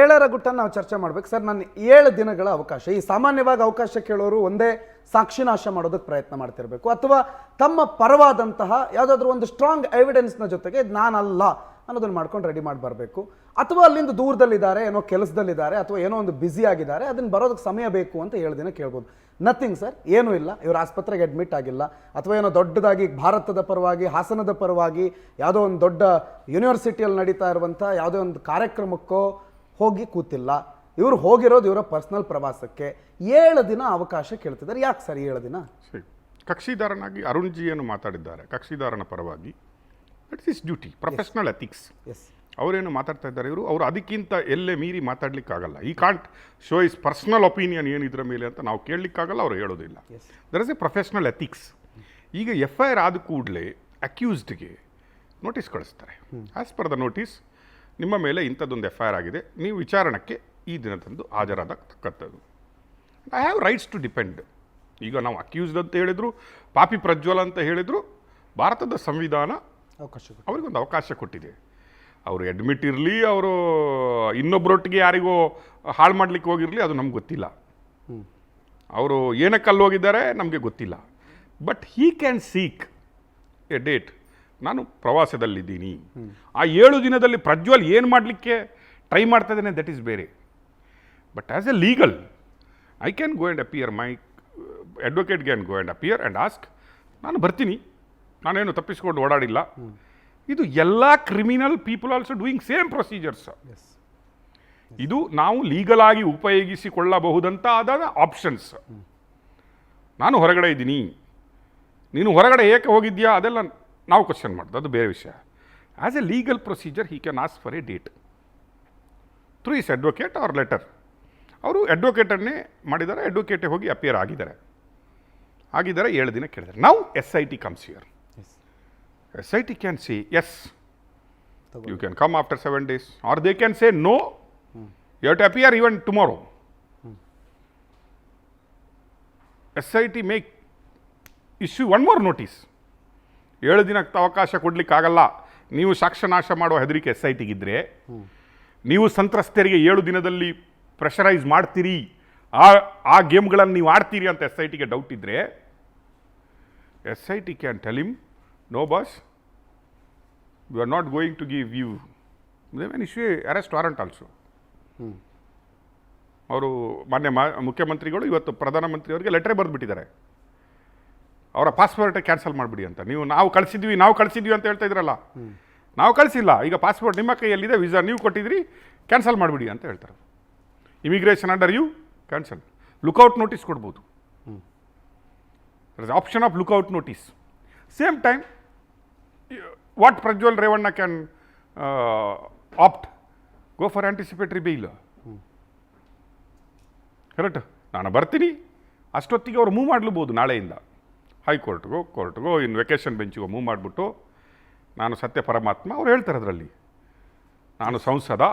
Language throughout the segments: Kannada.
7ರ ಗುಟ್ಟನ್ನು ನಾವು ಚರ್ಚೆ ಮಾಡ್ಬೇಕು ಸರ್. ನಾನು 7 ದಿನಗಳ ಅವಕಾಶ, ಈ ಸಾಮಾನ್ಯವಾಗಿ ಅವಕಾಶ ಕೇಳೋರು ಒಂದೇ ಸಾಕ್ಷಿನಾಶ ಮಾಡೋದಕ್ಕೆ ಪ್ರಯತ್ನ ಮಾಡ್ತಿರ್ಬೇಕು, ಅಥವಾ ತಮ್ಮ ಪರವಾದಂತಹ ಯಾವುದಾದ್ರೂ ಒಂದು ಸ್ಟ್ರಾಂಗ್ ಎವಿಡೆನ್ಸ್ನ ಜೊತೆಗೆ ನಾನಲ್ಲ ಅನ್ನೋದನ್ನು ಮಾಡ್ಕೊಂಡು ರೆಡಿ ಮಾಡಿ ಬರಬೇಕು, ಅಥವಾ ಅಲ್ಲಿಂದ ದೂರದಲ್ಲಿದ್ದಾರೆ, ಏನೋ ಕೆಲಸದಲ್ಲಿದ್ದಾರೆ, ಅಥವಾ ಏನೋ ಒಂದು ಬ್ಯುಸಿ ಆಗಿದ್ದಾರೆ, ಅದನ್ನು ಬರೋದಕ್ಕೆ ಸಮಯ ಬೇಕು ಅಂತ 7 ದಿನ ಕೇಳ್ಬೋದು. ನಥಿಂಗ್ ಸರ್, ಏನೂ ಇಲ್ಲ. ಇವರು ಆಸ್ಪತ್ರೆಗೆ ಅಡ್ಮಿಟ್ ಆಗಿಲ್ಲ, ಅಥವಾ ಏನೋ ದೊಡ್ಡದಾಗಿ ಭಾರತದ ಪರವಾಗಿ, ಹಾಸನದ ಪರವಾಗಿ ಯಾವುದೋ ಒಂದು ದೊಡ್ಡ ಯೂನಿವರ್ಸಿಟಿಯಲ್ಲಿ ನಡೀತಾ ಇರುವಂಥ ಯಾವುದೋ ಒಂದು ಕಾರ್ಯಕ್ರಮಕ್ಕೋ ಹೋಗಿ ಕೂತಿಲ್ಲ. ಇವರು ಹೋಗಿರೋದು ಇವರ ಪರ್ಸನಲ್ ಪ್ರವಾಸಕ್ಕೆ. 7 ದಿನ ಅವಕಾಶ ಕೇಳ್ತಿದ್ದಾರೆ. ಯಾಕೆ ಸರ್ 7 ದಿನ? ಕಕ್ಷಿದಾರನಾಗಿ ಅರುಣ್ ಜಿ ಏನು ಮಾತಾಡಿದ್ದಾರೆ ಕಕ್ಷಿದಾರನ ಪರವಾಗಿ, that is duty, professional ethics. ಅವರೇನು ಮಾತಾಡ್ತಾ ಇದ್ದಾರೆ ಇವರು, ಅವರು ಅದಕ್ಕಿಂತ ಎಲ್ಲೇ ಮೀರಿ ಮಾತಾಡ್ಲಿಕ್ಕಾಗಲ್ಲ. ಈ can't show is personal opinion ಏನಿದ್ರ ಮೇಲೆ ಅಂತ ನಾವು ಕೇಳಲಿಕ್ಕಾಗಲ್ಲ, ಅವರು ಹೇಳೋದಿಲ್ಲ. There is a professional ethics. ಈಗ FIR ಆದ ಕೂಡಲೇ ಅಕ್ಯೂಸ್ಡ್ಗೆ ನೋಟಿಸ್ ಕಳಿಸ್ತಾರೆ. ಆ್ಯಸ್ ಪರ್ ದ ನೋಟಿಸ್ ನಿಮ್ಮ ಮೇಲೆ ಇಂಥದ್ದೊಂದು FIR ಆಗಿದೆ, ನೀವು ವಿಚಾರಣಕ್ಕೆ ಈ ದಿನದಂದು ಹಾಜರಾಗತಕ್ಕಂಥದ್ದು. I have rights to depend. ಈಗ ನಾವು ಅಕ್ಯೂಸ್ಡ್ ಅಂತ ಹೇಳಿದ್ರು, ಪಾಪಿ ಪ್ರಜ್ವಲ ಅಂತ ಹೇಳಿದ್ರು, ಭಾರತದ ಸಂವಿಧಾನ ಅವರಿಗೊಂದು ಅವಕಾಶ ಕೊಟ್ಟಿದೆ. ಅವರು ಅಡ್ಮಿಟ್ ಇರಲಿ, ಅವರು ಇನ್ನೊಬ್ಬರೊಟ್ಟಿಗೆ ಯಾರಿಗೋ ಹಾಳು ಮಾಡಲಿಕ್ಕೆ ಹೋಗಿರಲಿ, ಅದು ನಮ್ಗೆ ಗೊತ್ತಿಲ್ಲ. ಅವರು ಏನಕ್ಕೆ ಅಲ್ಲಿ ಹೋಗಿದ್ದಾರೆ ನಮಗೆ ಗೊತ್ತಿಲ್ಲ. But he can seek A date. ನಾನು ಪ್ರವಾಸದಲ್ಲಿದ್ದೀನಿ, ಆ 7 ದಿನದಲ್ಲಿ ಪ್ರಜ್ವಲ್ ಏನು ಮಾಡಲಿಕ್ಕೆ ಟ್ರೈ ಮಾಡ್ತಾ ಇದ್ದೇನೆ, ದಟ್ ಈಸ್ ಬೇರೆ. But as a legal I can go and appear, my advocate can go and appear and ask, ನಾನು ಬರ್ತೀನಿ, ನಾನೇನು ತಪ್ಪಿಸ್ಕೊಂಡು ಓಡಾಡಿಲ್ಲ. ಇದು ಎಲ್ಲ criminal people also doing same procedures. ಇದು ನಾವು ಲೀಗಲ್ ಆಗಿ ಉಪಯೋಗಿಸಿಕೊಳ್ಳಬಹುದಂತಾದ ಆಪ್ಷನ್ಸ್. ನಾನು ಹೊರಗಡೆ ಇದ್ದೀನಿ, ನೀನು ಹೊರಗಡೆ ಏಕೆ ಹೋಗಿದ್ಯಾ ಅದೆಲ್ಲ ನಾವು ಕ್ವಶನ್ ಮಾಡೋದು, ಅದು ಬೇರೆ ವಿಷಯ. As a legal procedure he can ask for a date through is advocate or letter. ಅವರು ಅಡ್ವೊಕೇಟನ್ನೇ ಮಾಡಿದ್ದಾರೆ, ಅಡ್ವೊಕೇಟೇ ಹೋಗಿ ಅಪಿಯರ್ ಆಗಿದ್ದಾರೆ. 7 ದಿನ ಕೇಳಿದ್ದಾರೆ. ನಾವು SIT comes here. SIT can say yes, you can come after 7 days, or they can say no, you have to appear even tomorrow. SIT may issue one more notice. 7 ದಿನಕ್ಕೆ ಅವಕಾಶ ಕೊಡಲಿಕ್ಕಾಗಲ್ಲ. ನೀವು ಸಾಕ್ಷ್ಯನಾಶ ಮಾಡೋ ಹೆದರಿಕೆ SITಗಿದ್ದರೆ, ನೀವು ಸಂತ್ರಸ್ತರಿಗೆ 7 ದಿನದಲ್ಲಿ ಪ್ರೆಷರೈಸ್ ಮಾಡ್ತೀರಿ, ಆ ಗೇಮ್ಗಳನ್ನು ನೀವು ಆಡ್ತೀರಿ ಅಂತ SITಗೆ ಡೌಟ್ ಇದ್ದರೆ, SIT can tell him, no boss, we are not going to give you. They can issue arrest warrant also. ಅವರು ಮಾನ್ಯ ಮುಖ್ಯಮಂತ್ರಿಗಳು ಇವತ್ತು ಪ್ರಧಾನಮಂತ್ರಿಯವರಿಗೆ ಲೆಟರ್ ಬರೆದುಬಿಟ್ಟಿದ್ದಾರೆ, ಅವರ ಪಾಸ್ಪೋರ್ಟ್ ಕ್ಯಾನ್ಸಲ್ ಮಾಡಿಬಿಡಿ ಅಂತ. ನಾವು ಕಳಿಸಿದ್ವಿ ಅಂತ ಹೇಳ್ತಾ ಇದ್ರಲ್ಲ, ನಾವು ಕಳಿಸಿಲ್ಲ, ಈಗ ಪಾಸ್ಪೋರ್ಟ್ ನಿಮ್ಮ ಕೈಯಲ್ಲಿದೆ, ವೀಸಾ ನೀವು ಕೊಟ್ಟಿದ್ರಿ, ಕ್ಯಾನ್ಸಲ್ ಮಾಡಿಬಿಡಿ ಅಂತ ಹೇಳ್ತಾರೆ. Immigration under you cancel. Lookout notice ಕೊಡ್ಬೋದು. There is option of lookout notice. Same time, what Prajwal Revanna can opt, go for anticipatory bail. Correct, ನಾನು ಬರ್ತೀನಿ, ಅಷ್ಟೊತ್ತಿಗೆ ಅವ್ರು ಮೂವ್ ಮಾಡಲೂಬೋದು. ನಾಳೆಯಿಂದ ಕೋರ್ಟ್ಗೋ ಇನ್ನು ವೆಕೇಷನ್ ಬೆಂಚಿಗೋ ಮೂವ್ ಮಾಡಿಬಿಟ್ಟು, ನಾನು ಸತ್ಯ ಪರಮಾತ್ಮ, ಅವ್ರು ಹೇಳ್ತಾರೆ ಅದರಲ್ಲಿ, ನಾನು ಸಂಸದ,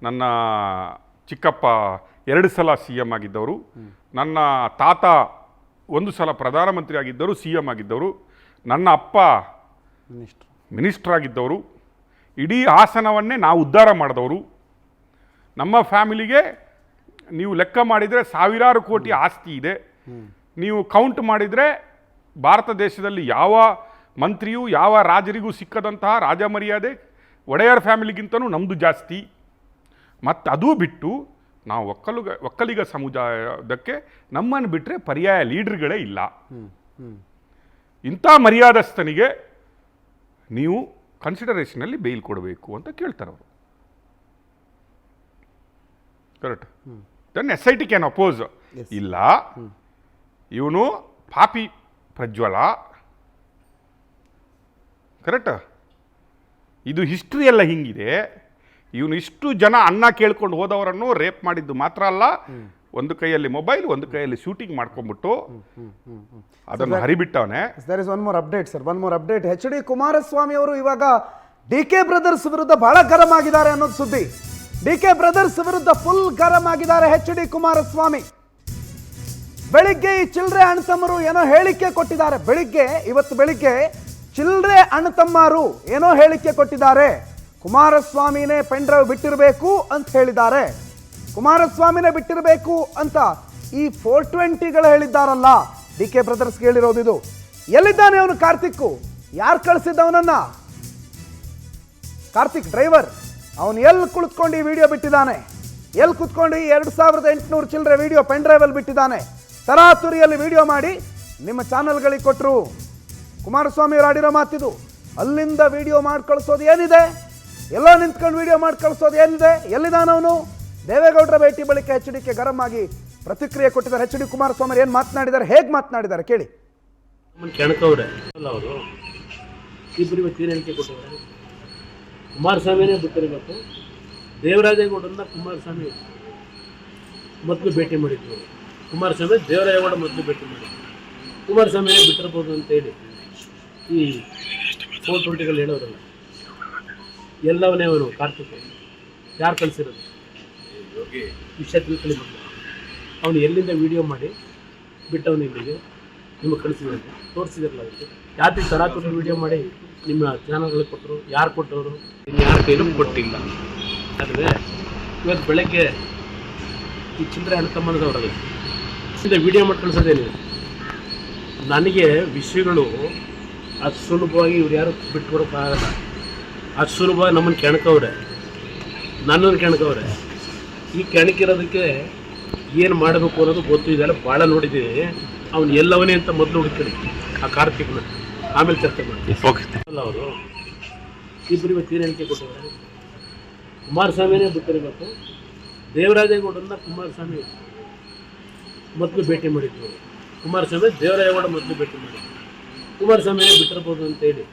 ನನ್ನ ಚಿಕ್ಕಪ್ಪ 2 ಸಲ CM ಆಗಿದ್ದವರು, ನನ್ನ ತಾತ 1 ಸಲ ಪ್ರಧಾನಮಂತ್ರಿ ಆಗಿದ್ದವರು, CM ಆಗಿದ್ದವರು, ನನ್ನ ಅಪ್ಪ ಮಿನಿಸ್ಟರ್ ಆಗಿದ್ದವರು, ಇಡೀ ಹಾಸನವನ್ನೇ ನಾವು ಉದ್ಧಾರ ಮಾಡಿದವರು, ನಮ್ಮ ಫ್ಯಾಮಿಲಿಗೆ ನೀವು ಲೆಕ್ಕ ಮಾಡಿದರೆ 1000 ಕೋಟಿ ಆಸ್ತಿ ಇದೆ, ನೀವು ಕೌಂಟ್ ಮಾಡಿದರೆ ಭಾರತ ದೇಶದಲ್ಲಿ ಯಾವ ಮಂತ್ರಿಯೂ ಯಾವ ರಾಜರಿಗೂ ಸಿಕ್ಕದಂತಹ ರಾಜ ಮರ್ಯಾದೆ ಒಡೆಯರ್ ಫ್ಯಾಮಿಲಿಗಿಂತನೂ ನಮ್ಮದು ಜಾಸ್ತಿ. ಮತ್ತು ಅದೂ ಬಿಟ್ಟು ನಾವು ಒಕ್ಕಲಿಗ ಸಮುದಾಯದಕ್ಕೆ ನಮ್ಮನ್ನು ಬಿಟ್ಟರೆ ಪರ್ಯಾಯ ಲೀಡರ್ಗಳೇ ಇಲ್ಲ. ಇಂಥ ಮರ್ಯಾದಸ್ಥನಿಗೆ ನೀವು ಕನ್ಸಿಡರೇಷನಲ್ಲಿ ಬೇಲ್ ಕೊಡಬೇಕು ಅಂತ ಕೇಳ್ತಾರೆ ಅವರು. Correct. Then SIT can oppose. ಇಲ್ಲ, ಇವನು ಪಾಪಿ ಪ್ರಜ್ವಲ, ಕರೆಕ್ಟ್, ಇದು ಹಿಸ್ಟ್ರಿ ಎಲ್ಲ ಹಿಂಗಿದೆ, ಇವನು ಇಷ್ಟು ಜನ ಅನ್ನ ಕೇಳ್ಕೊಂಡು ಹೋದವರನ್ನು ರೇಪ್ ಮಾಡಿದ್ದು ಮಾತ್ರ ಅಲ್ಲ, ಒಂದು ಕೈಯಲ್ಲಿ ಮೊಬೈಲ್, ಒಂದು ಕೈಯಲ್ಲಿ ಶೂಟಿಂಗ್ ಮಾಡ್ಕೊಂಡ್ಬಿಟ್ಟು ಅದನ್ನು ಹರಿಬಿಟ್ಟವನೇ. There is one more update sir, one more update. HD Kumaraswamy ಅವರು ಇವಾಗ DK ಬ್ರದರ್ಸ್ ವಿರುದ್ಧ ಬಹಳ ಗರಂ ಆಗಿದ್ದಾರೆ ಅನ್ನೋದು ಸುದ್ದಿ. DK ಬ್ರದರ್ಸ್ ವಿರುದ್ಧ ಫುಲ್ ಗರಂ ಆಗಿದ್ದಾರೆ HD ಕುಮಾರಸ್ವಾಮಿ. ಬೆಳಿಗ್ಗೆ ಈ ಚಿಲ್ಡ್ರೆ ಅಣ್ಣತಮ್ಮರು ಏನೋ ಹೇಳಿಕೆ ಕೊಟ್ಟಿದ್ದಾರೆ. ಇವತ್ತು ಬೆಳಿಗ್ಗೆ ಚಿಲ್ಡ್ರೆ ಅಣ್ಣತಮ್ಮರು ಏನೋ ಹೇಳಿಕೆ ಕೊಟ್ಟಿದ್ದಾರೆ. ಕುಮಾರಸ್ವಾಮಿನೇ ಪೆನ್ ಡ್ರೈವ್ ಬಿಟ್ಟಿರಬೇಕು ಅಂತ ಹೇಳಿದ್ದಾರೆ. ಕುಮಾರಸ್ವಾಮಿನೇ ಬಿಟ್ಟಿರಬೇಕು ಅಂತ ಈ 420ಗಳು ಹೇಳಿದ್ದಾರಲ್ಲ. ಡಿ ಕೆ ಬ್ರದರ್ಸ್ ಹೇಳಿರೋದು ಇದು. ಎಲ್ಲಿದ್ದಾನೆ ಅವನು ಕಾರ್ತಿಕ್? ಯಾರು ಕಳಿಸಿದ್ದವನನ್ನ? ಕಾರ್ತಿಕ್ ಡ್ರೈವರ್ ಅವನು ಎಲ್ಲಿ ಕುಳಿತುಕೊಂಡು ಈ ವಿಡಿಯೋ ಬಿಟ್ಟಿದ್ದಾನೆ? ಎಲ್ಲಿ ಕುತ್ಕೊಂಡು 2800 ಚಿಲ್ಲರೆ ವಿಡಿಯೋ ಪೆನ್ ಡ್ರೈವಲ್ಲಿ ಬಿಟ್ಟಿದ್ದಾನೆ? ತರಾತುರಿಯಲ್ಲಿ ವಿಡಿಯೋ ಮಾಡಿ ನಿಮ್ಮ ಚಾನಲ್ಗಳಿಗೆ ಕೊಟ್ಟರು. ಕುಮಾರಸ್ವಾಮಿ ಅವರು ಆಡಿರೋ ಮಾತಿದು. ಅಲ್ಲಿಂದ ವಿಡಿಯೋ ಮಾಡಿ ಕಳಿಸೋದು ಏನಿದೆ? ಎಲ್ಲ ನಿಂತ್ಕೊಂಡು ವಿಡಿಯೋ ಮಾಡಿ ಕಳಿಸೋದು ಏನಿದೆ? ಎಲ್ಲಿದ್ದಾನವನು? ದೇವೇಗೌಡರ ಭೇಟಿ ಬಳಿಕ HDK ಗರಂ ಆಗಿ ಪ್ರತಿಕ್ರಿಯೆ ಕೊಟ್ಟಿದ್ದಾರೆ. HD ಕುಮಾರಸ್ವಾಮಿ ಏನು ಮಾತನಾಡಿದ್ದಾರೆ, ಹೇಗೆ ಮಾತನಾಡಿದ್ದಾರೆ ಕೇಳಿ. ಕೆಣಕವ್ರೆ ಅಲ್ಲ ಅವರು ಇಬ್ಬರು ಇವತ್ತು ಏನು ಹೇಳಿಕೆ ಕೊಟ್ಟಿದ್ದಾರೆ? ಕುಮಾರಸ್ವಾಮಿನೇ ಬಿಟ್ಟಿರಬೇಕು. ದೇವರಾಜೇಗೌಡರನ್ನ ಕುಮಾರಸ್ವಾಮಿ ಮೊದಲು ಭೇಟಿ ಮಾಡಿದ್ರು. ಕುಮಾರಸ್ವಾಮಿ ದೇವರಾಜೇಗೌಡ ಮೊದಲು ಭೇಟಿ ಮಾಡಿದ್ರು. ಕುಮಾರಸ್ವಾಮಿನೇ ಬಿಟ್ಟಿರ್ಬೋದು ಅಂತೇಳಿ ಈ 420ಗಳು ಹೇಳೋರಲ್ಲ. ಎಲ್ಲವನ್ನೇ ಅವನು ಕಾರ್ತಿಕ್ ಯಾರು ಕಳಿಸಿರೋದು ವಿಷಯ ತಿಳ್ಕೊಳ್ಳಿ. ಬಂದ ಅವನು ಎಲ್ಲಿಂದ ವಿಡಿಯೋ ಮಾಡಿ ಬಿಟ್ಟವನು ಇಲ್ಲಿಗೆ ನಿಮಗೆ ಕಳಿಸಿದ್ರೆ ತೋರಿಸಿದ್ರಲ್ಲ. ಅದಕ್ಕೆ ಯಾಕೆ ತರಾತುರಿ ವಿಡಿಯೋ ಮಾಡಿ ನಿಮ್ಮ ಚಾನಲ್ಗಳಿಗೆ ಕೊಟ್ಟರು? ಯಾರು ಕೊಟ್ಟವರು? ಇನ್ನು ಯಾರ ಕೈಲೂ ಕೊಟ್ಟಿಲ್ಲ. ಆದರೆ ಇವತ್ತು ಬೆಳಗ್ಗೆ ಈ ಚಿಲ್ಲರೆ ಅಣ್ತಮ್ಮನದವರಲ್ಲ ಇಂದ ವಿಡಿಯೋ ಮಾಡಿ ಕಳಿಸೋದೇನಿದೆ? ನನಗೆ ವಿಷಯಗಳು ಅದು ಸುಲಭವಾಗಿ ಇವ್ರು ಯಾರು ಬಿಟ್ಕೊಡೋಕ್ಕಾಗಲ್ಲ. ಅದು ಸುಲಭವಾಗಿ ನಮ್ಮನ್ನು ಕೆಣಕವ್ರೆ, ನನ್ನನ್ನು ಕೆಣಕವ್ರೆ. ಈ ಕೆಣಕಿರೋದಕ್ಕೆ ಏನು ಮಾಡಬೇಕು ಅನ್ನೋದು ಗೊತ್ತು. ಇದೆಲ್ಲ ಭಾಳ ನೋಡಿದ್ದೀವಿ. ಅವ್ನು ಎಲ್ಲವನೇ ಅಂತ ಮೊದಲು ಹುಡುಕಿ ಆ ಕಾರ್ತಿಕ್ನ, ಆಮೇಲೆ ಚರ್ಚೆ ಮಾಡಿ ಅಲ್ಲ ಅವರು ಇಬ್ಬರು ಇವತ್ತು ಏನು ಹೇಳಿಕೆ ಕೊಟ್ಟಿದ್ದಾರೆ? ಕುಮಾರಸ್ವಾಮಿನೇ ಬಿಟ್ಟಿರಬೇಕು. ದೇವರಾಜೇಗೌಡರನ್ನ ಕುಮಾರಸ್ವಾಮಿ ಮೊದಲು ಭೇಟಿ ಮಾಡಿದ್ರು. ಕುಮಾರಸ್ವಾಮಿ ದೇವರಾಜೇಗೌಡ ಮೊದಲು ಭೇಟಿ ಮಾಡಿದ್ರು. ಕುಮಾರಸ್ವಾಮಿನೇ ಬಿಟ್ಟಿರ್ಬೋದು ಅಂತೇಳಿ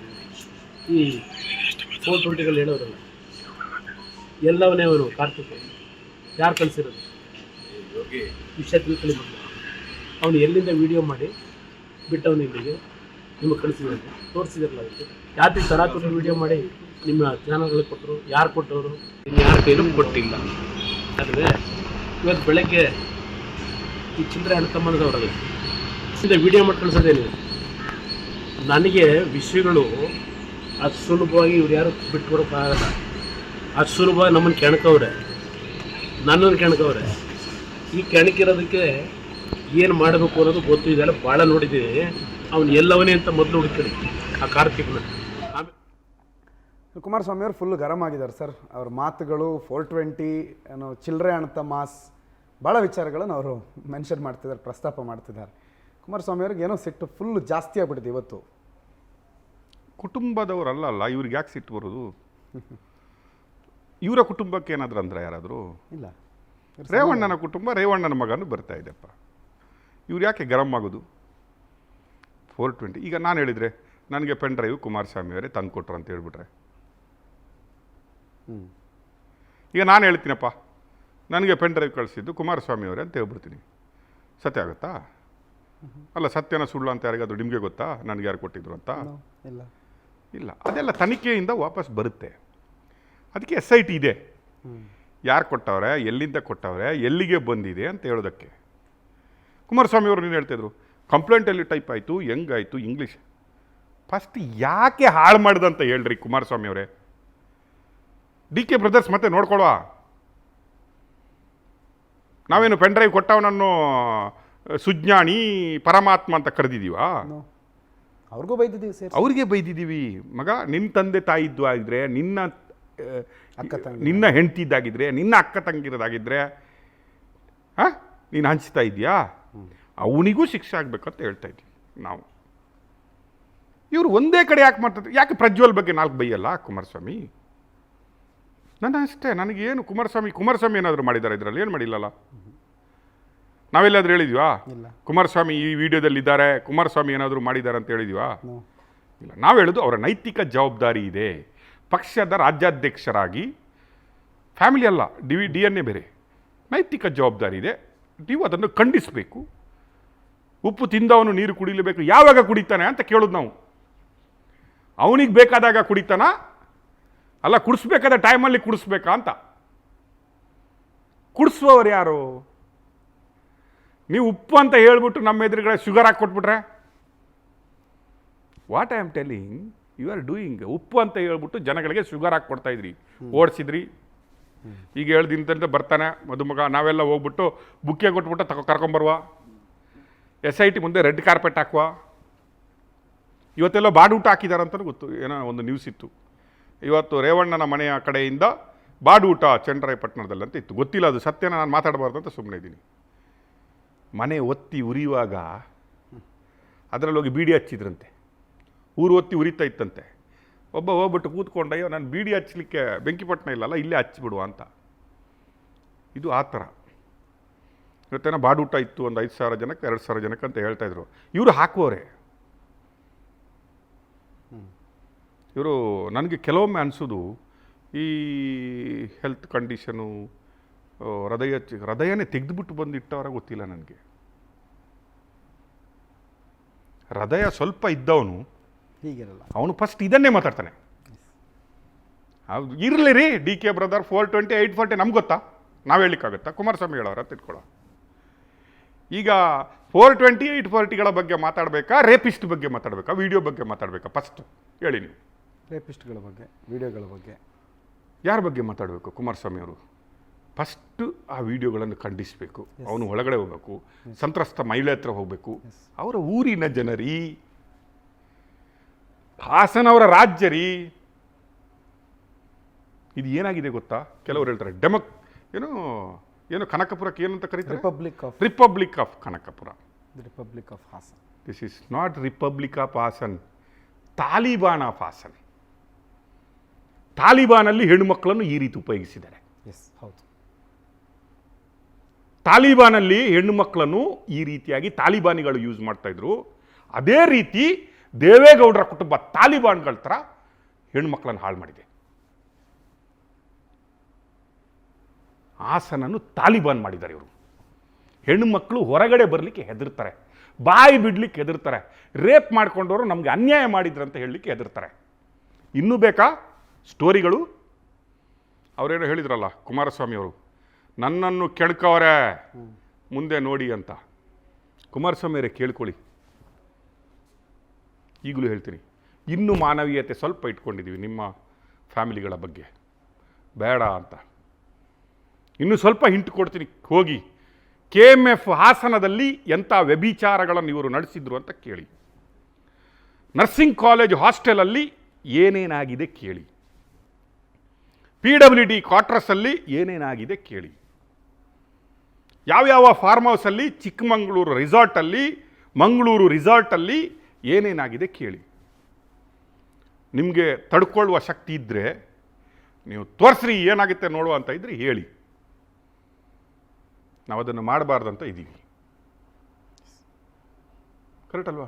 ಈ 420ಗಳು ಹೇಳೋರಲ್ಲ. ಎಲ್ಲವನ್ನೇ ಅವನು ಕಾರ್ತಿಕ್ ಯಾರು ಕಳಿಸಿರೋದು ವಿಷಯ ತಿಳ್ಕೊಳ್ಳಿ. ಬಂದ ಅವನು ಎಲ್ಲಿಂದ ವಿಡಿಯೋ ಮಾಡಿ ಬಿಟ್ಟವನು ಇಲ್ಲಿಗೆ ನಿಮಗೆ ಕಳಿಸಿದ್ರೆ ತೋರಿಸಿದ್ರಲ್ಲ. ಅದಕ್ಕೆ ಯಾಕೆ ತರಾತುರಿ ವಿಡಿಯೋ ಮಾಡಿ ನಿಮ್ಮ ಚಾನಲ್ಗಳಿಗೆ ಕೊಟ್ಟರು? ಯಾರು ಕೊಟ್ಟವರು? ಇನ್ನು ಯಾರ ಕೈಲೂ ಕೊಟ್ಟಿಲ್ಲ. ಆದರೆ ಇವತ್ತು ಬೆಳಗ್ಗೆ ಈ ಚಿಲ್ಲರೆ ಅಣ್ತಮ್ಮನದವರಲ್ಲ ಇಂದ ವಿಡಿಯೋ ಮಾಡಿ ಕಳಿಸೋದೇನಿದೆ? ನನಗೆ ವಿಷಯಗಳು ಅದು ಸುಲಭವಾಗಿ ಇವ್ರು ಯಾರು ಬಿಟ್ಕೊಡೋಕ್ಕಾಗಲ್ಲ. ಅದು ಸುಲಭವಾಗಿ ನಮ್ಮನ್ನು ಕೆಣಕವ್ರೆ, ನನ್ನನ್ನು ಕೆಣಕವ್ರೆ. ಈ ಕೆಣಕಿರೋದಕ್ಕೆ ಏನು ಮಾಡಬೇಕು ಅನ್ನೋದು ಗೊತ್ತು. ಇದೆಲ್ಲ ಭಾಳ ನೋಡಿದ್ದೀವಿ. ಅವ್ನು ಎಲ್ಲವನೇ ಅಂತ ಮೊದಲು ಹುಡುಕಿ ಆ ಕಾರ್ತಿಕ್ನ, ಆಮೇಲೆ ಕುಮಾರಸ್ವಾಮಿ ಅವರು ಫುಲ್ ಗರಂ ಆಗಿದ್ದಾರೆ ಸರ್. ಅವ್ರ ಮಾತುಗಳು 420 ಏನೋ ಚಿಲ್ಲರೆ ಅಣ್ತ ಮಾಸ್ ಭಾಳ ವಿಚಾರಗಳನ್ನು ಅವರು ಮೆನ್ಷನ್ ಮಾಡ್ತಿದ್ದಾರೆ, ಪ್ರಸ್ತಾಪ ಮಾಡ್ತಿದ್ದಾರೆ. ಕುಮಾರಸ್ವಾಮಿ ಅವ್ರಿಗೆ ಏನೋ ಸಿಟ್ಟು ಫುಲ್ ಜಾಸ್ತಿ ಆಗ್ಬಿಟ್ಟಿದೆ ಇವತ್ತು. ಕುಟುಂಬದವರಲ್ಲ ಇವ್ರಿಗೆ ಯಾಕೆ ಸಿಟ್ಟು ಬರೋದು? ಇವರ ಕುಟುಂಬಕ್ಕೆ ಏನಾದರೂ ಅಂದ್ರೆ ಯಾರಾದರೂ ಇಲ್ಲ. ರೇವಣ್ಣನ ಕುಟುಂಬ, ರೇವಣ್ಣನ ಮಗನೂ ಬರ್ತಾ ಇದೆಯಪ್ಪ. ಇವ್ರು ಯಾಕೆ ಗರಂ ಆಗೋದು? 420 ಈಗ ನಾನು ಹೇಳಿದರೆ ನನಗೆ ಪೆನ್ ಡ್ರೈವ್ ಕುಮಾರಸ್ವಾಮಿ ಅವರೇ ತಂದು ಕೊಟ್ರು ಅಂತ ಹೇಳ್ಬಿಟ್ರೆ, ಈಗ ನಾನು ಹೇಳ್ತೀನಪ್ಪ ನನಗೆ ಪೆನ್ ಡ್ರೈವ್ ಕಳಿಸಿದ್ದು ಕುಮಾರಸ್ವಾಮಿ ಅವರೇ ಅಂತ ಹೇಳ್ಬಿಡ್ತೀನಿ, ಸತ್ಯ ಆಗುತ್ತಾ? ಅಲ್ಲ, ಸತ್ಯನ ಸುಳ್ಳು ಅಂತ ಯಾರಿಗಾದ್ರು ನಿಮಗೆ ಗೊತ್ತಾ ನನಗೆ ಯಾರು ಕೊಟ್ಟಿದ್ರು ಅಂತ? ಇಲ್ಲ. ಅದೆಲ್ಲ ತನಿಖೆಯಿಂದ ವಾಪಸ್ ಬರುತ್ತೆ. ಅದಕ್ಕೆ SIT ಇದೆ. ಯಾರು ಕೊಟ್ಟವ್ರೆ, ಎಲ್ಲಿಂದ ಕೊಟ್ಟವ್ರೆ, ಎಲ್ಲಿಗೆ ಬಂದಿದೆ ಅಂತ ಹೇಳೋದಕ್ಕೆ. ಕುಮಾರಸ್ವಾಮಿ ಅವರು ನೀನು ಹೇಳ್ತಿದ್ರು ಕಂಪ್ಲೇಂಟಲ್ಲಿ ಟೈಪ್ ಆಯಿತು, ಹೆಂಗಾಯಿತು ಇಂಗ್ಲೀಷ್. ಫಸ್ಟ್ ಯಾಕೆ ಹಾಳು ಮಾಡಿದಂತ ಹೇಳ್ರಿ ಕುಮಾರಸ್ವಾಮಿ ಅವರೇ. DK ಬ್ರದರ್ಸ್ ಮತ್ತೆ ನೋಡ್ಕೊಳ್ವಾ? ನಾವೇನು ಪೆನ್ ಡ್ರೈವ್ ಕೊಟ್ಟವನನ್ನು ಸುಜ್ಞಾನಿ ಪರಮಾತ್ಮ ಅಂತ ಕರೆದಿದ್ದೀವಾ? ಅವ್ರಿಗೂ ಬೈದಿದ್ದೀವಿ ಸರ್. ಅವ್ರಿಗೆ ಬೈದಿದ್ದೀವಿ. ಮಗ, ನಿನ್ನ ತಂದೆ ತಾಯಿದ್ದು ಆಗಿದ್ರೆ, ನಿನ್ನ ಹೆಂಡತಿದ್ದಾಗಿದ್ರೆ, ನಿನ್ನ ಅಕ್ಕ ತಂಗಿರೋದಾಗಿದ್ರೆ ನೀನು ಹಂಚ್ತಾ ಇದೆಯಾ? ಅವನಿಗೂ ಶಿಕ್ಷೆ ಆಗಬೇಕಂತ ಹೇಳ್ತಾ ಇದ್ದೀವಿ ನಾವು. ಇವರು ಒಂದೇ ಕಡೆ ಯಾಕೆ ಮಾಡ್ತಾರೆ? ಯಾಕೆ ಪ್ರಜ್ವಲ್ ಬಗ್ಗೆ 4 ಬೈಯಲ್ಲ ಕುಮಾರಸ್ವಾಮಿ? ನನ್ನ ಅಷ್ಟೇ, ನನಗೇನು ಕುಮಾರಸ್ವಾಮಿ ಏನಾದರೂ ಮಾಡಿದ್ದಾರೆ ಇದರಲ್ಲಿ? ಏನು ಮಾಡಿಲ್ಲಲ್ಲ. ನಾವೆಲ್ಲಾದ್ರೂ ಹೇಳಿದ್ವಾ ಕುಮಾರಸ್ವಾಮಿ ಈ ವಿಡಿಯೋದಲ್ಲಿ ಇದ್ದಾರೆ, ಕುಮಾರಸ್ವಾಮಿ ಏನಾದರೂ ಮಾಡಿದ್ದಾರೆ ಅಂತ ಹೇಳಿದ್ವಾ? ಇಲ್ಲ. ನಾವು ಹೇಳೋದು ಅವರ ನೈತಿಕ ಜವಾಬ್ದಾರಿ ಇದೆ. ಪಕ್ಷದ ರಾಜ್ಯಾಧ್ಯಕ್ಷರಾಗಿ, ಫ್ಯಾಮಿಲಿ ಅಲ್ಲ, DNA ಬೇರೆ, ನೈತಿಕ ಜವಾಬ್ದಾರಿ ಇದೆ. ನೀವು ಅದನ್ನು ಖಂಡಿಸಬೇಕು. ಉಪ್ಪು ತಿಂದವನು ನೀರು ಕುಡಿಲೇಬೇಕು. ಯಾವಾಗ ಕುಡಿತಾನೆ ಅಂತ ಕೇಳೋದು ನಾವು. ಅವನಿಗೆ ಬೇಕಾದಾಗ ಕುಡಿತಾನ, ಅಲ್ಲ ಕುಡಿಸ್ಬೇಕಾದ ಟೈಮಲ್ಲಿ ಕುಡಿಸ್ಬೇಕಾ ಅಂತ. ಕುಡಿಸುವವರು ಯಾರು? ನೀವು ಉಪ್ಪು ಅಂತ ಹೇಳ್ಬಿಟ್ಟು ನಮ್ಮ ಎದುರುಗಡೆ ಶುಗರ್ ಹಾಕಿ ಕೊಟ್ಬಿಟ್ರೆ, what I am telling, you are doing ಉಪ್ಪು ಅಂತ ಹೇಳ್ಬಿಟ್ಟು ಜನಗಳಿಗೆ ಶುಗರ್ ಹಾಕಿ ಕೊಡ್ತಾ ಇದ್ರಿ, ಓಡಿಸಿದ್ರಿ. ಈಗ ಹೇಳ್ದಿಂತ ಬರ್ತಾನೆ ಮದುಮಗ, ನಾವೆಲ್ಲ ಹೋಗ್ಬಿಟ್ಟು ಬುಕ್ಕೆ ಕೊಟ್ಬಿಟ್ಟು ಕರ್ಕೊಂಬರುವ, SIT ಮುಂದೆ ರೆಡ್ ಕಾರ್ಪೆಟ್ ಹಾಕುವ. ಇವತ್ತೆಲ್ಲ ಬಾಡೂಟ ಹಾಕಿದಾರಂತಲೂ ಗೊತ್ತು, ಏನೋ ಒಂದು ನ್ಯೂಸ್ ಇತ್ತು. ಇವತ್ತು ರೇವಣ್ಣನ ಮನೆಯ ಕಡೆಯಿಂದ ಬಾಡೂಟ ಚನ್ನರಾಯಪಟ್ಟಣದಲ್ಲಿ ಅಂತ ಇತ್ತು, ಗೊತ್ತಿಲ್ಲ ಅದು ಸತ್ಯನ, ನಾನು ಮಾತಾಡಬಾರ್ದು ಅಂತ ಸುಮ್ಮನೆ ಇದ್ದೀನಿ. ಮನೆ ಒತ್ತಿ ಉರಿಯುವಾಗ ಅದರಲ್ಲಿ ಹೋಗಿ ಬೀಡಿ ಹಚ್ಚಿದ್ರಂತೆ, ಊರು ಒತ್ತಿ ಉರಿತಾ ಇತ್ತಂತೆ. ಒಬ್ಬ ಹೋಗ್ಬಿಟ್ಟು ಕೂತ್ಕೊಂಡಯ್ಯೋ ನಾನು ಬೀಡಿ ಹಚ್ಚಲಿಕ್ಕೆ ಬೆಂಕಿಪಟ್ಟಣ ಇಲ್ಲಲ್ಲ, ಇಲ್ಲೇ ಹಚ್ಚಿಬಿಡುವ ಅಂತ. ಇದು ಆ ಥರ. ಇವತ್ತೇನೋ ಬಾಡೂಟ ಇತ್ತು, ಒಂದು 5,000 ಜನಕ್ಕೆ 2,000 ಜನಕ್ಕೆ ಅಂತ ಹೇಳ್ತಾಯಿದ್ರು. ಇವರು ಹಾಕುವವರೇ. ಇವರು ನನಗೆ ಕೆಲವೊಮ್ಮೆ ಅನಿಸೋದು, ಈ ಹೆಲ್ತ್ ಕಂಡೀಷನು, ಹೃದಯನೇ ತೆಗೆದುಬಿಟ್ಟು ಬಂದಿಟ್ಟವರ ಗೊತ್ತಿಲ್ಲ ನನಗೆ. ಹೃದಯ ಸ್ವಲ್ಪ ಇದ್ದವನು ಹೀಗಿರಲ್ಲ, ಅವನು ಫಸ್ಟ್ ಇದನ್ನೇ ಮಾತಾಡ್ತಾನೆ. ಇರಲಿ ರೀ, DK ಬ್ರದರ್ 420 840 ನಮ್ಗೆ ಗೊತ್ತಾ, ನಾವು ಹೇಳಲಿಕ್ಕಾಗತ್ತಾ? ಕುಮಾರಸ್ವಾಮಿ ಹೇಳೋರ ತಿಳ್ಕೊಳ್ಳೋ. ಈಗ 420 840ಗಳ ಬಗ್ಗೆ ಮಾತಾಡಬೇಕಾ, ರೇಪಿಸ್ಟ್ ಬಗ್ಗೆ ಮಾತಾಡಬೇಕಾ, ವಿಡಿಯೋ ಬಗ್ಗೆ ಮಾತಾಡಬೇಕಾ? ಫಸ್ಟ್ ಹೇಳಿ ನೀವು. ರೇಪಿಸ್ಟ್ಗಳ ಬಗ್ಗೆ, ವಿಡಿಯೋಗಳ ಬಗ್ಗೆ, ಯಾರ ಬಗ್ಗೆ ಮಾತಾಡಬೇಕು? ಕುಮಾರಸ್ವಾಮಿ ಅವರು ಫಸ್ಟು ಆ ವಿಡಿಯೋಗಳನ್ನು ಖಂಡಿಸಬೇಕು. ಅವನು ಒಳಗಡೆ ಹೋಗಬೇಕು, ಸಂತ್ರಸ್ತ ಮಹಿಳೆ ಹತ್ರ ಹೋಗಬೇಕು. ಅವರ ಊರಿನ ಜನರಿ, ಹಾಸನವರ ರಾಜ್ಯ ರೀ. ಇದು ಏನಾಗಿದೆ ಗೊತ್ತಾ? ಕೆಲವರು ಹೇಳ್ತಾರೆ ಏನು ಕನಕಪುರಕ್ಕೆ ಏನಂತ ಕರೀತಾರೆ? Republic of Kanakapura. Republic of Hassan. This is not republic of Hassan, Taliban of Hassan. ತಾಲಿಬಾನಲ್ಲಿ ಹೆಣ್ಣುಮಕ್ಕಳನ್ನು ಈ ರೀತಿ ಉಪಯೋಗಿಸಿದ್ದಾರೆ. ಎಸ್, ಹೌದು. ತಾಲಿಬಾನಲ್ಲಿ ಹೆಣ್ಣು ಮಕ್ಕಳನ್ನು ಈ ರೀತಿಯಾಗಿ ತಾಲಿಬಾನಿಗಳು ಯೂಸ್ ಮಾಡ್ತಾ ಇದ್ರು. ಅದೇ ರೀತಿ ದೇವೇಗೌಡರ ಕುಟುಂಬ ತಾಲಿಬಾನ್ಗಳ ಥರ ಹೆಣ್ಮಕ್ಳನ್ನು ಹಾಳು ಮಾಡಿದೆ. ಹಾಸನನ್ನು ತಾಲಿಬಾನ್ ಮಾಡಿದ್ದಾರೆ ಇವರು. ಹೆಣ್ಣು ಮಕ್ಕಳು ಹೊರಗಡೆ ಬರಲಿಕ್ಕೆ ಹೆದರ್ತಾರೆ, ಬಾಯಿ ಬಿಡ್ಲಿಕ್ಕೆ ಹೆದರ್ತಾರೆ. ರೇಪ್ ಮಾಡ್ಕೊಂಡವರು ನಮಗೆ ಅನ್ಯಾಯ ಮಾಡಿದ್ರಂತ ಹೇಳಲಿಕ್ಕೆ ಹೆದರ್ತಾರೆ. ಇನ್ನೂ ಬೇಕಾ ಸ್ಟೋರಿಗಳು? ಅವರೇನೋ ಹೇಳಿದ್ರಲ್ಲ ಕುಮಾರಸ್ವಾಮಿ ಅವರು, ನನ್ನನ್ನು ಕೆಣಕವರೇ ಮುಂದೆ ನೋಡಿ ಅಂತ. ಕುಮಾರಸ್ವಾಮಿಯವರೇ ಕೇಳ್ಕೊಳ್ಳಿ, ಈಗಲೂ ಹೇಳ್ತೀನಿ, ಇನ್ನೂ ಮಾನವೀಯತೆ ಸ್ವಲ್ಪ ಇಟ್ಕೊಂಡಿದ್ದೀವಿ ನಿಮ್ಮ ಫ್ಯಾಮಿಲಿಗಳ ಬಗ್ಗೆ, ಬೇಡ ಅಂತ. ಇನ್ನೂ ಸ್ವಲ್ಪ ಹಿಂಟು ಕೊಡ್ತೀನಿ, ಹೋಗಿ KMF ಹಾಸನದಲ್ಲಿ ಎಂಥ ವ್ಯಭಿಚಾರಗಳನ್ನು ಇವರು ನಡೆಸಿದ್ರು ಅಂತ ಕೇಳಿ. ನರ್ಸಿಂಗ್ ಕಾಲೇಜ್ ಹಾಸ್ಟೆಲಲ್ಲಿ ಏನೇನಾಗಿದೆ ಕೇಳಿ. PWD ಕ್ವಾರ್ಟರ್ಸಲ್ಲಿ ಏನೇನಾಗಿದೆ ಕೇಳಿ. ಯಾವ್ಯಾವ ಫಾರ್ಮ್ ಹೌಸಲ್ಲಿ, ಚಿಕ್ಕಮಗಳೂರು ರಿಸಾರ್ಟಲ್ಲಿ, ಮಂಗಳೂರು ರಿಸಾರ್ಟಲ್ಲಿ ಏನೇನಾಗಿದೆ ಕೇಳಿ. ನಿಮಗೆ ತಡ್ಕೊಳ್ಳುವ ಶಕ್ತಿ ಇದ್ದರೆ ನೀವು ತೋರಿಸ್ರಿ, ಏನಾಗುತ್ತೆ ನೋಡುವ ಅಂತ ಇದ್ದರೆ ಹೇಳಿ. ನಾವು ಅದನ್ನು ಮಾಡಬಾರ್ದಂತ ಇದ್ದೀವಿ. ಕರೆಕ್ಟ್ ಅಲ್ವಾ?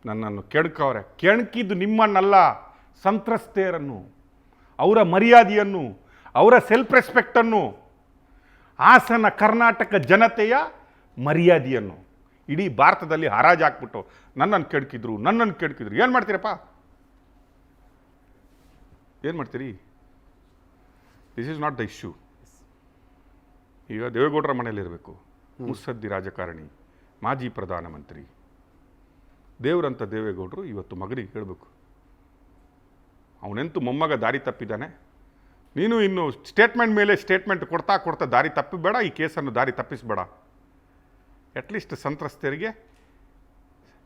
ನನ್ನನ್ನು ಕೆಣಕವ್ರೆ, ಕೆಣಕಿದ್ದು ನಿಮ್ಮನ್ನಲ್ಲ, ಸಂತ್ರಸ್ತೆಯರನ್ನು, ಅವರ ಮರ್ಯಾದೆಯನ್ನು, ಅವರ ಸೆಲ್ಫ್ ರೆಸ್ಪೆಕ್ಟನ್ನು, ಹಾಸನ ಕರ್ನಾಟಕ ಜನತೆಯ ಮರ್ಯಾದೆಯನ್ನು ಇಡೀ ಭಾರತದಲ್ಲಿ ಹರಾಜು ಹಾಕ್ಬಿಟ್ಟು ನನ್ನನ್ನು ಕೆಣಕಿದ್ರು. ಏನು ಮಾಡ್ತೀರಪ್ಪ? ಏನು ಮಾಡ್ತೀರಿ? This is not the issue. ಈಗ ದೇವೇಗೌಡರ ಮನೆಯಲ್ಲಿರಬೇಕು, ಮುತ್ಸದ್ದಿ ರಾಜಕಾರಣಿ, ಮಾಜಿ ಪ್ರಧಾನಮಂತ್ರಿ, ದೇವರಂತ ದೇವೇಗೌಡರು ಇವತ್ತು ಮಗನಿಗೆ ಹೇಳಬೇಕು, ಅವನೆಂತೂ ಮೊಮ್ಮಗ ದಾರಿ ತಪ್ಪಿದ್ದಾನೆ, ನೀನು ಇನ್ನು ಸ್ಟೇಟ್ಮೆಂಟ್ ಮೇಲೆ ಸ್ಟೇಟ್ಮೆಂಟ್ ಕೊಡ್ತಾ ದಾರಿ ತಪ್ಪಿಬೇಡ, ಈ ಕೇಸನ್ನು ದಾರಿ ತಪ್ಪಿಸಬೇಡ. ಅಟ್ಲೀಸ್ಟ್ ಸಂತ್ರಸ್ತರಿಗೆ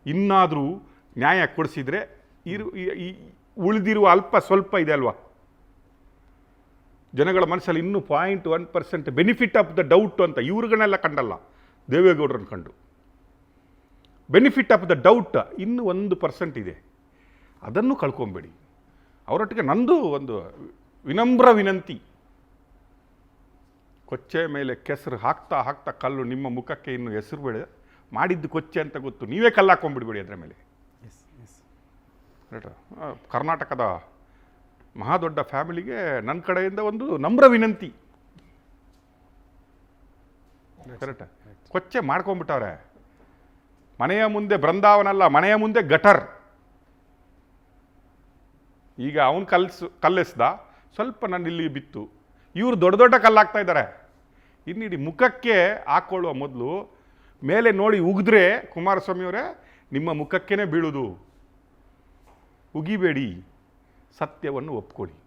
ಇನ್ನಾದರೂ ನ್ಯಾಯ ಕೊಡಿಸಿದರೆ ಉಳಿದಿರುವ ಅಲ್ಪ ಸ್ವಲ್ಪ ಇದೆ ಅಲ್ವಾ, ಜನಗಳ ಮನಸ್ಸಲ್ಲಿ ಇನ್ನೂ 0.1% ಬೆನಿಫಿಟ್ ಆಫ್ ದ ಡೌಟ್ ಅಂತ ಇವ್ರಿಗನ್ನೆಲ್ಲ ಕಂಡಲ್ಲ, ದೇವೇಗೌಡರನ್ನು ಕಂಡು. ಬೆನಿಫಿಟ್ ಆಫ್ ದ ಡೌಟ್ ಇನ್ನೂ 1% ಇದೆ, ಅದನ್ನು ಕಳ್ಕೊಬೇಡಿ. ಅವರೊಟ್ಟಿಗೆ ನಂದು ಒಂದು ವಿನಮ್ರ ವಿನಂತಿ, ಕೊಚ್ಚೆ ಮೇಲೆ ಕೆಸರು ಹಾಕ್ತಾ ಕಲ್ಲು ನಿಮ್ಮ ಮುಖಕ್ಕೆ ಇನ್ನು ಹೆಸರು ಬೇಡ, ಮಾಡಿದ್ದು ಕೊಚ್ಚೆ ಅಂತ ಗೊತ್ತು, ನೀವೇ ಕಲ್ಲು ಹಾಕೊಂಡ್ಬಿಡ್ಬೇಡಿ ಅದರ ಮೇಲೆ. ಕರ್ನಾಟಕದ ಮಹಾದೊಡ್ಡ ಫ್ಯಾಮಿಲಿಗೆ ನನ್ನ ಕಡೆಯಿಂದ ಒಂದು ನಮ್ರ ವಿನಂತಿ. ಕರೆಕ್ಟ್? ಕೊಚ್ಚೆ ಮಾಡ್ಕೊಂಡ್ಬಿಟ್ಟವ್ರೆ. ಮನೆಯ ಮುಂದೆ ಬೃಂದಾವನಲ್ಲ, ಮನೆಯ ಮುಂದೆ ಗಟರ್. ಈಗ ಅವನು ಕಲ್ಲೆಸ್ದ, ಸ್ವಲ್ಪ ನನ್ನ ಇಲ್ಲಿ ಬಿತ್ತು, ಇವರು ದೊಡ್ಡ ದೊಡ್ಡ ಕಲ್ಲಾಗ್ತಾ ಇದ್ದಾರೆ. ಇನ್ನಿಡಿ ಮುಖಕ್ಕೆ ಹಾಕ್ಕೊಳ್ಳುವ ಮೊದಲು ಮೇಲೆ ನೋಡಿ ಉಗಿದ್ರೆ ಕುಮಾರಸ್ವಾಮಿಯವರೇ ನಿಮ್ಮ ಮುಖಕ್ಕೇ ಬೀಳುವುದು. ಉಗಿಬೇಡಿ, ಸತ್ಯವನ್ನು ಒಪ್ಕೊಳ್ಳಿ,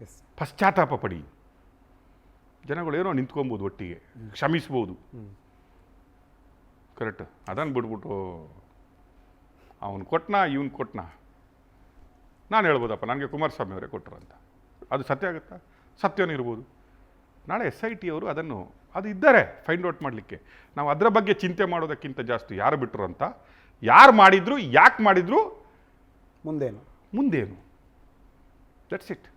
ಎಸ್ ಪಶ್ಚಾತ್ತಾಪ ಪಡಿ. ಜನಗಳೇನೋ ನಿಂತ್ಕೊಬೋದು, ಒಟ್ಟಿಗೆ ಕ್ಷಮಿಸ್ಬೋದು. ಕರೆಕ್ಟ್. ಅದನ್ನು ಬಿಟ್ಬಿಟ್ಟು ಅವನು ಕೊಟ್ಟನಾ ಇವನು ಕೊಟ್ಟನಾ, ನಾನು ಹೇಳ್ಬೋದಪ್ಪ ನನಗೆ ಕುಮಾರಸ್ವಾಮಿ ಅವರೇ ಕೊಟ್ಟರು ಅಂತ. ಅದು ಸತ್ಯ ಆಗುತ್ತಾ? ಸತ್ಯವೂ ಇರ್ಬೋದು. ನಾಳೆ SIT ಅವರು ಅದು ಇದ್ದಾರೆ ಫೈಂಡ್ ಔಟ್ ಮಾಡಲಿಕ್ಕೆ. ನಾವು ಅದರ ಬಗ್ಗೆ ಚಿಂತೆ ಮಾಡೋದಕ್ಕಿಂತ ಜಾಸ್ತಿ ಯಾರು ಬಿಟ್ಟರು ಅಂತ, ಯಾರು ಮಾಡಿದ್ರು, ಯಾಕೆ ಮಾಡಿದ್ರು, ಮುಂದೇನು ಮುಂದೇನು, ದಟ್ಸ್ ಇಟ್.